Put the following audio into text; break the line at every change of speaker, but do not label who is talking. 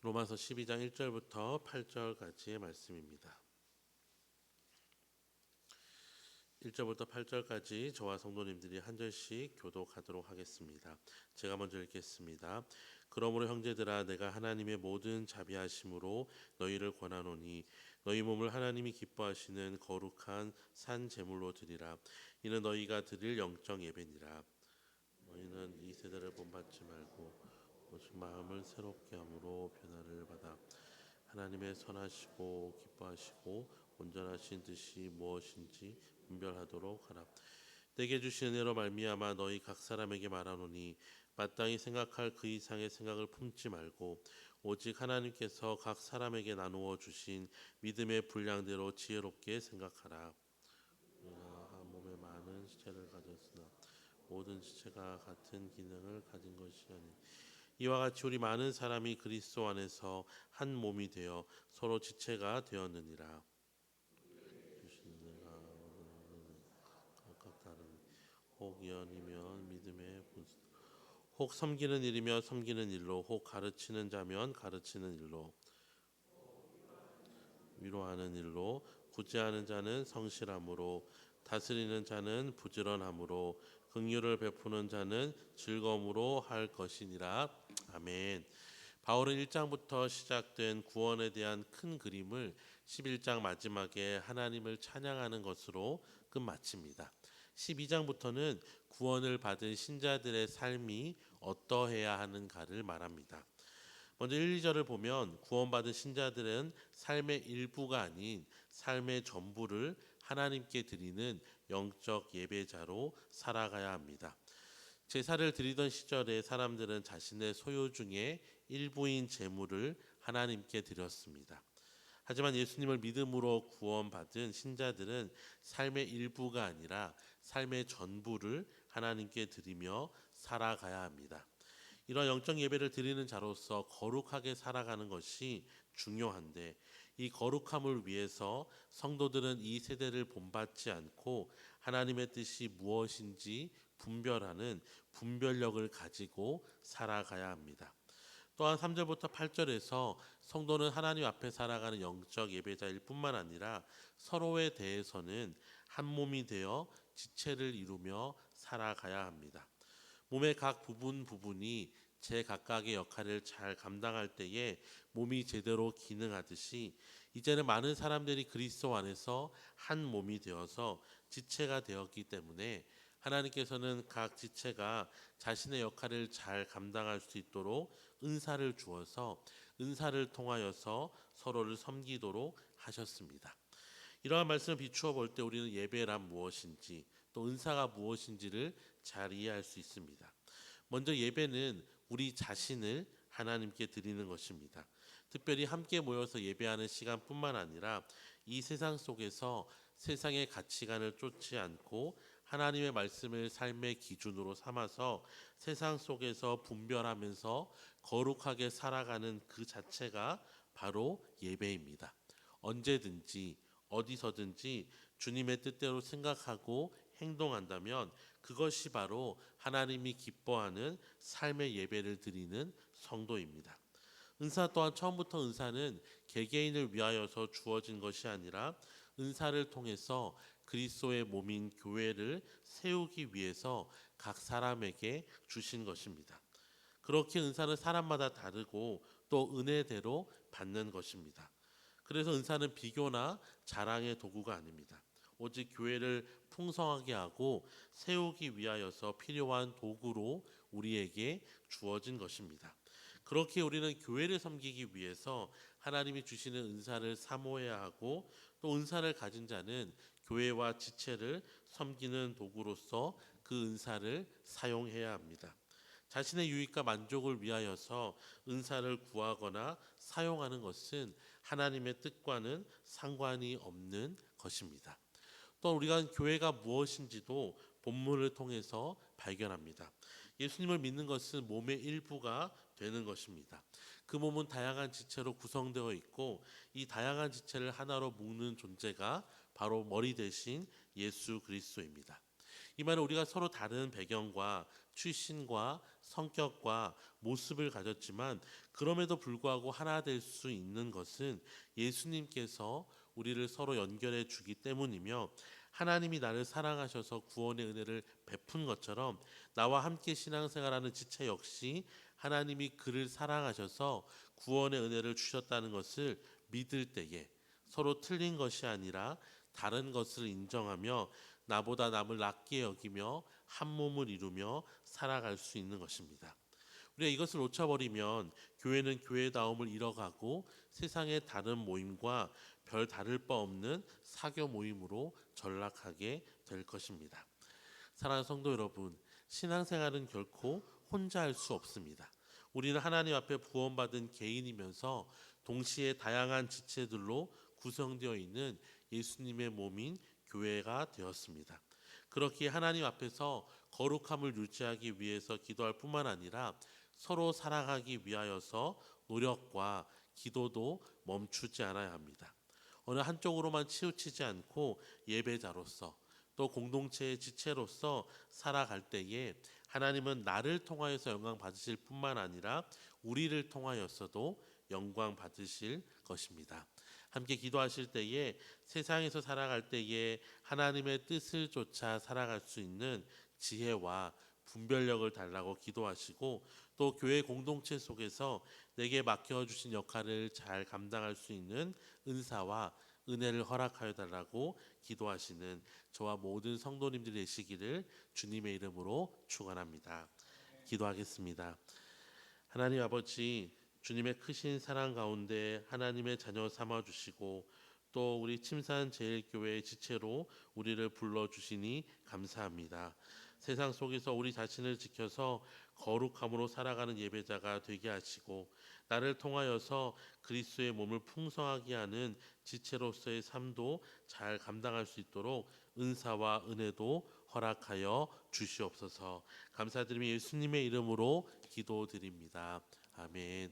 로마서 12장 1절부터 8절까지의 말씀입니다. 1절부터 8절까지 저와 성도님들이 한 절씩 교독하도록 하겠습니다. 제가 먼저 읽겠습니다. 그러므로 형제들아, 내가 하나님의 모든 자비하심으로 너희를 권하노니 너희 몸을 하나님이 기뻐하시는 거룩한 산 제물로 드리라. 이는 너희가 드릴 영적 예배니라. 너희는 이 세대를 본받지 말고 오직 마음을 새롭게 함으로 변화를 받아 하나님의 선하시고 기뻐하시고 온전하신 뜻이 무엇인지 분별하도록 하라. 내게 주신 은혜로 말미암아 너희 각 사람에게 말하노니 마땅히 생각할 그 이상의 생각을 품지 말고 오직 하나님께서 각 사람에게 나누어 주신 믿음의 분량대로 지혜롭게 생각하라. 우리가 한 몸에 많은 지체를 가졌으나 모든 지체가 같은 기능을 가진 것이 아니 이와 같이 우리 많은 사람이 그리스도 안에서 한 몸이 되어 서로 지체가 되었느니라. 각각 다른 혹 예언이면 믿음의 분수, 혹 섬기는 일이면 섬기는 일로, 혹 가르치는 자면 가르치는 일로, 위로하는 일로, 구제하는 자는 성실함으로, 다스리는 자는 부지런함으로, 긍휼을 베푸는 자는 즐거움으로 할 것이니라. 아멘. 바울은 1장부터 시작된 구원에 대한 큰 그림을 11장 마지막에 하나님을 찬양하는 것으로 끝마칩니다. 12장부터는 구원을 받은 신자들의 삶이 어떠해야 하는가를 말합니다. 먼저 1, 2절을 보면 구원받은 신자들은 삶의 일부가 아닌 삶의 전부를 하나님께 드리는 영적 예배자로 살아가야 합니다. 제사를 드리던 시절에 사람들은 자신의 소유 중에 일부인 재물을 하나님께 드렸습니다. 하지만 예수님을 믿음으로 구원받은 신자들은 삶의 일부가 아니라 삶의 전부를 하나님께 드리며 살아가야 합니다. 이런 영적 예배를 드리는 자로서 거룩하게 살아가는 것이 중요한데 이 거룩함을 위해서 성도들은 이 세대를 본받지 않고 하나님의 뜻이 무엇인지 분별하는 분별력을 가지고 살아가야 합니다. 또한 3절부터 8절에서 성도는 하나님 앞에 살아가는 영적 예배자일 뿐만 아니라 서로에 대해서는 한 몸이 되어 지체를 이루며 살아가야 합니다. 몸의 각 부분이 제각각의 역할을 잘 감당할 때에 몸이 제대로 기능하듯이 이제는 많은 사람들이 그리스도 안에서 한 몸이 되어서 지체가 되었기 때문에 하나님께서는 각 지체가 자신의 역할을 잘 감당할 수 있도록 은사를 주어서 은사를 통하여서 서로를 섬기도록 하셨습니다. 이러한 말씀을 비추어 볼 때 우리는 예배란 무엇인지 또 은사가 무엇인지를 잘 이해할 수 있습니다. 먼저 예배는 우리 자신을 하나님께 드리는 것입니다. 특별히 함께 모여서 예배하는 시간뿐만 아니라 이 세상 속에서 세상의 가치관을 쫓지 않고 하나님의 말씀을 삶의 기준으로 삼아서 세상 속에서 분별하면서 거룩하게 살아가는 그 자체가 바로 예배입니다. 언제든지 어디서든지 주님의 뜻대로 생각하고 행동한다면 그것이 바로 하나님이 기뻐하는 삶의 예배를 드리는 성도입니다. 은사 또한 처음부터 은사는 개개인을 위하여서 주어진 것이 아니라 은사를 통해서 그리스도의 몸인 교회를 세우기 위해서 각 사람에게 주신 것입니다. 그렇게 은사는 사람마다 다르고 또 은혜대로 받는 것입니다. 그래서 은사는 비교나 자랑의 도구가 아닙니다. 오직 교회를 풍성하게 하고 세우기 위하여서 필요한 도구로 우리에게 주어진 것입니다. 그렇게 우리는 교회를 섬기기 위해서 하나님이 주시는 은사를 사모해야 하고 또 은사를 가진 자는 교회와 지체를 섬기는 도구로서 그 은사를 사용해야 합니다. 자신의 유익과 만족을 위하여서 은사를 구하거나 사용하는 것은 하나님의 뜻과는 상관이 없는 것입니다. 또 우리가 교회가 무엇인지도 본문을 통해서 발견합니다. 예수님을 믿는 것은 몸의 일부가 되는 것입니다. 그 몸은 다양한 지체로 구성되어 있고 이 다양한 지체를 하나로 묶는 존재가 바로 머리 대신 예수 그리스도입니다. 이 말은 우리가 서로 다른 배경과 출신과 성격과 모습을 가졌지만 그럼에도 불구하고 하나 될 수 있는 것은 예수님께서 우리를 서로 연결해 주기 때문이며 하나님이 나를 사랑하셔서 구원의 은혜를 베푼 것처럼 나와 함께 신앙생활하는 지체 역시 하나님이 그를 사랑하셔서 구원의 은혜를 주셨다는 것을 믿을 때에 서로 틀린 것이 아니라 다른 것을 인정하며 나보다 남을 낮게 여기며 한 몸을 이루며 살아갈 수 있는 것입니다. 우리가 이것을 놓쳐버리면 교회는 교회다움을 잃어가고 세상의 다른 모임과 별 다를 바 없는 사교 모임으로 전락하게 될 것입니다. 사랑하는 성도 여러분, 신앙생활은 결코 혼자 할 수 없습니다. 우리는 하나님 앞에 구원받은 개인이면서 동시에 다양한 지체들로 구성되어 있는 예수님의 몸인 교회가 되었습니다. 그렇기에 하나님 앞에서 거룩함을 유지하기 위해서 기도할 뿐만 아니라 서로 살아가기 위하여서 노력과 기도도 멈추지 않아야 합니다. 어느 한쪽으로만 치우치지 않고 예배자로서 또 공동체의 지체로서 살아갈 때에 하나님은 나를 통하여서 영광 받으실 뿐만 아니라 우리를 통하여서도 영광 받으실 것입니다. 함께 기도하실 때에 세상에서 살아갈 때에 하나님의 뜻을 쫓아 살아갈 수 있는 지혜와 분별력을 달라고 기도하시고 또 교회 공동체 속에서 내게 맡겨주신 역할을 잘 감당할 수 있는 은사와 은혜를 허락하여 달라고 기도하시는 저와 모든 성도님들이 되시기를 주님의 이름으로 축원합니다. 기도하겠습니다. 하나님 아버지, 주님의 크신 사랑 가운데 하나님의 자녀 삼아 주시고 또 우리 침산 제일교회의 지체로 우리를 불러 주시니 감사합니다. 세상 속에서 우리 자신을 지켜서 거룩함으로 살아가는 예배자가 되게 하시고 나를 통하여서 그리스도의 몸을 풍성하게 하는 지체로서의 삶도 잘 감당할 수 있도록 은사와 은혜도 허락하여 주시옵소서. 감사드리며 예수님의 이름으로 기도드립니다. 아멘.